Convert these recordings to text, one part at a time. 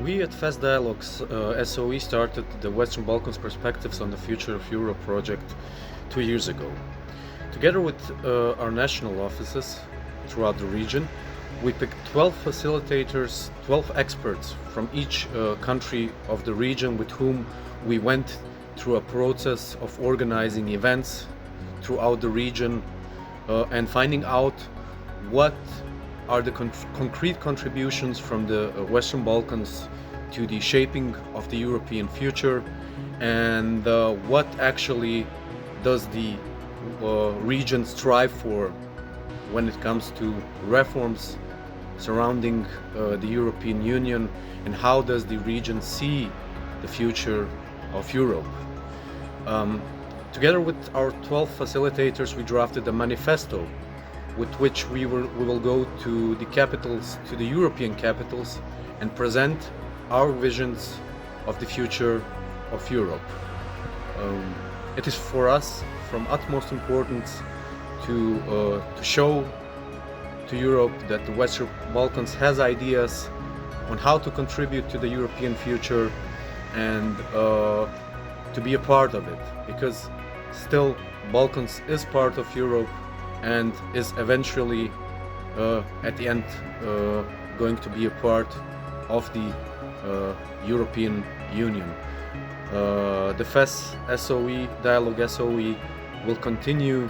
We at Fast Dialogues SOE started the Western Balkans Perspectives on the Future of Europe project 2 years ago. Together with our national offices throughout the region, we picked 12 facilitators, 12 experts from each country of the region with whom we went through a process of organizing events throughout the region and finding out what are the concrete contributions from the Western Balkans to the shaping of the European future, and what actually does the region strive for when it comes to reforms surrounding the European Union, and how does the region see the future of Europe. Together with our 12 facilitators, we drafted a manifesto with which we will go to the capitals, to the European capitals, and present our visions of the future of Europe. It is for us from utmost importance to show to Europe that the Western Balkans has ideas on how to contribute to the European future and to be a part of it, because still Balkans is part of Europe and is eventually at the end going to be a part of the European Union. The FES SOE, Dialogue SOE, will continue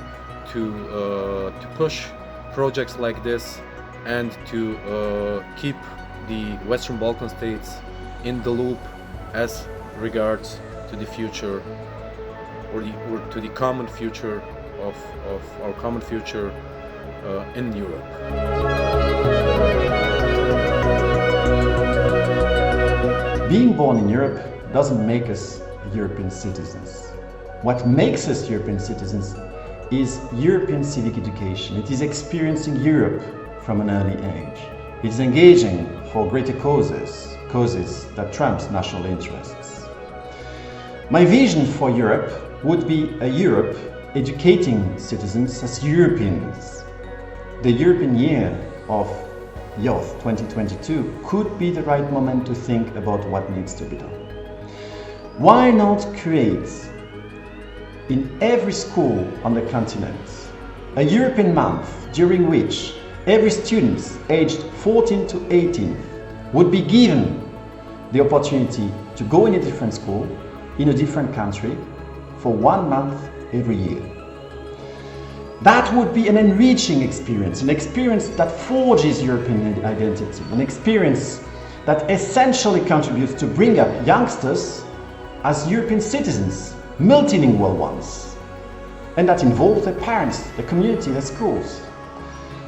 to push projects like this and to keep the Western Balkan states in the loop as regards to the future or to the common future of our common future in Europe. Being born in Europe doesn't make us European citizens. What makes us European citizens is European civic education. It is experiencing Europe from an early age. It is engaging for greater causes that trump national interests. My vision for Europe would be a Europe educating citizens as Europeans. The European Year of Youth 2022 could be the right moment to think about what needs to be done. Why not create in every school on the continent a European month during which every student aged 14 to 18 would be given the opportunity to go in a different school in a different country for 1 month every year. That would be an enriching experience, an experience that forges European identity, an experience that essentially contributes to bring up youngsters as European citizens, multilingual ones, and that involves their parents, the community, their schools.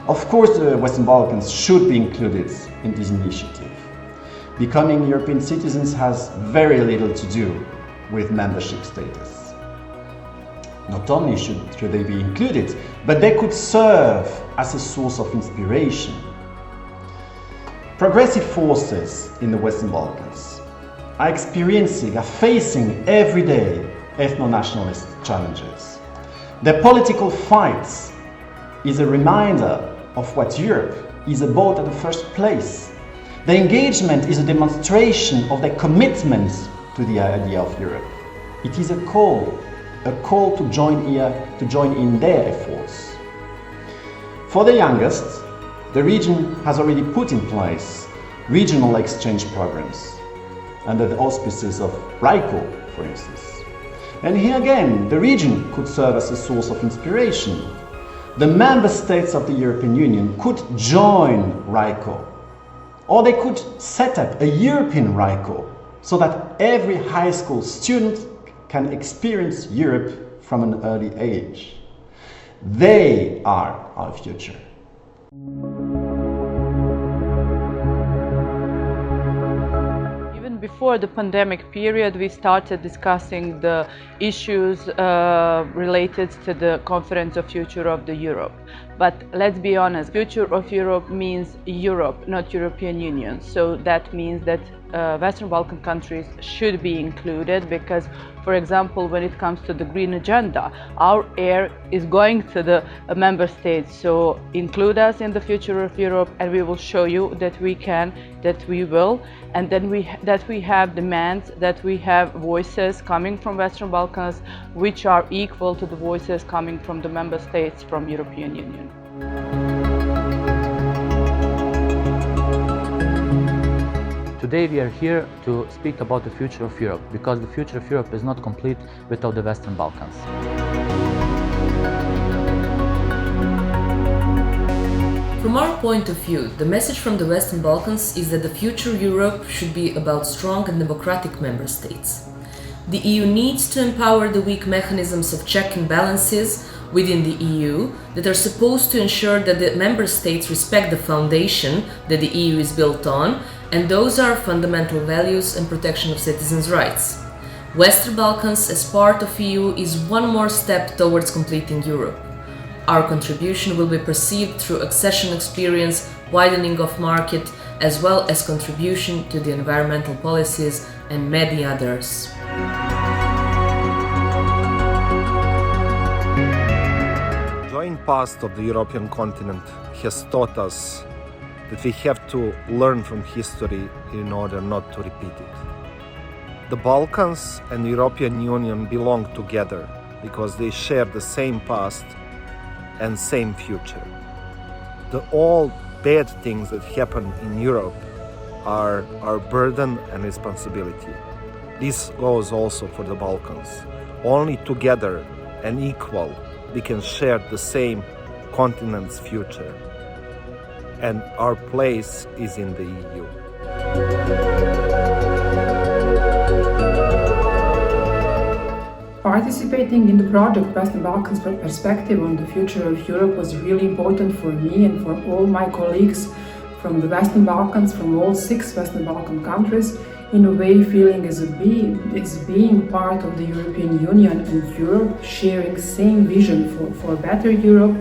Of course, the Western Balkans should be included in this initiative. Becoming European citizens has very little to do with membership status. Not only should they be included, but they could serve as a source of inspiration. Progressive forces in the Western Balkans are facing every day ethno-nationalist challenges. Their political fights is a reminder of what Europe is about in the first place. Their engagement is a demonstration of their commitment to the idea of Europe. It is a call to join in their efforts. For the youngest, the region has already put in place regional exchange programs under the auspices of RICO, for instance. And here again, the region could serve as a source of inspiration. The member states of the European Union could join RICO, or they could set up a European RICO so that every high school student can experience Europe from an early age. They are our future. Even before the pandemic period, we started discussing the issues related to the Conference of Future of the Europe. But let's be honest, future of Europe means Europe, not European Union. So that means that Western Balkan countries should be included because, for example, when it comes to the green agenda, our air is going to the member states. So include us in the future of Europe, and we will show you that we can, that we will, and then that we have demands, that we have voices coming from Western Balkans which are equal to the voices coming from the member states from European Union. Today we are here to speak about the future of Europe, because the future of Europe is not complete without the Western Balkans. From our point of view, the message from the Western Balkans is that the future Europe should be about strong and democratic member states. The EU needs to empower the weak mechanisms of check and balances within the EU that are supposed to ensure that the member states respect the foundation that the EU is built on, and those are fundamental values and protection of citizens' rights. Western Balkans as part of EU is one more step towards completing Europe. Our contribution will be perceived through accession experience, widening of market, as well as contribution to the environmental policies and many others. Joint past of the European continent has taught us that we have to learn from history in order not to repeat it. The Balkans and the European Union belong together because they share the same past and same future. All bad things that happen in Europe are our burden and responsibility. This goes also for the Balkans. Only together and equal we can share the same continent's future. And our place is in the EU. Participating in the project Western Balkans Perspective on the future of Europe was really important for me and for all my colleagues from the Western Balkans, from all 6 Western Balkan countries, in a way feeling as being part of the European Union and Europe, sharing same vision for a better Europe,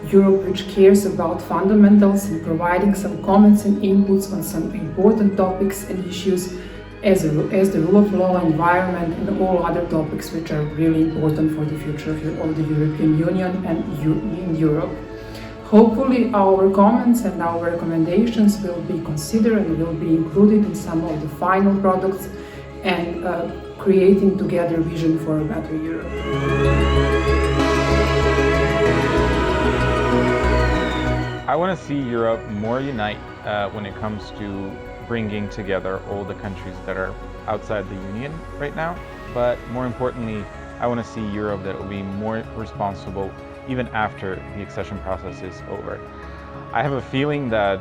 Europe which cares about fundamentals and providing some comments and inputs on some important topics and issues as the rule of law, environment and all other topics which are really important for the future of the European Union and in Europe. Hopefully our comments and our recommendations will be considered and will be included in some of the final products and creating together vision for a better Europe. I want to see Europe more unite when it comes to bringing together all the countries that are outside the Union right now. But more importantly, I want to see Europe that will be more responsible even after the accession process is over. I have a feeling that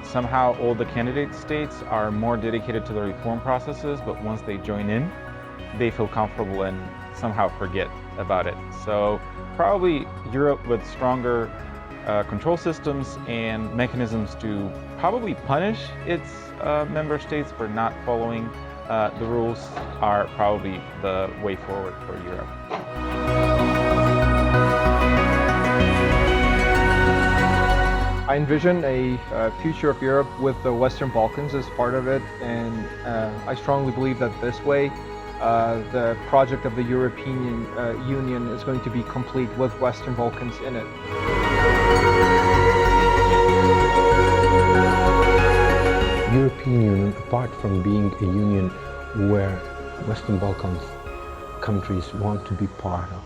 somehow all the candidate states are more dedicated to the reform processes, but once they join in, they feel comfortable and somehow forget about it. So probably Europe with stronger control systems and mechanisms to probably punish its member states for not following the rules are probably the way forward for Europe. I envision a future of Europe with the Western Balkans as part of it, and I strongly believe that this way the project of the European Union is going to be complete with Western Balkans in it. European Union, apart from being a union where Western Balkans countries want to be part of,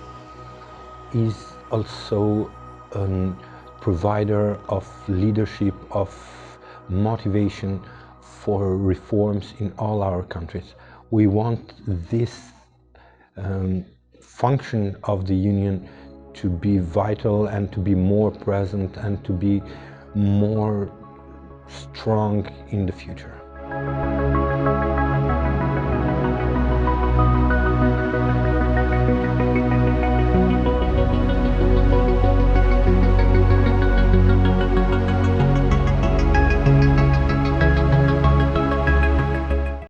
is also a provider of leadership, of motivation for reforms in all our countries. We want this function of the Union to be vital and to be more present and to be more strong in the future.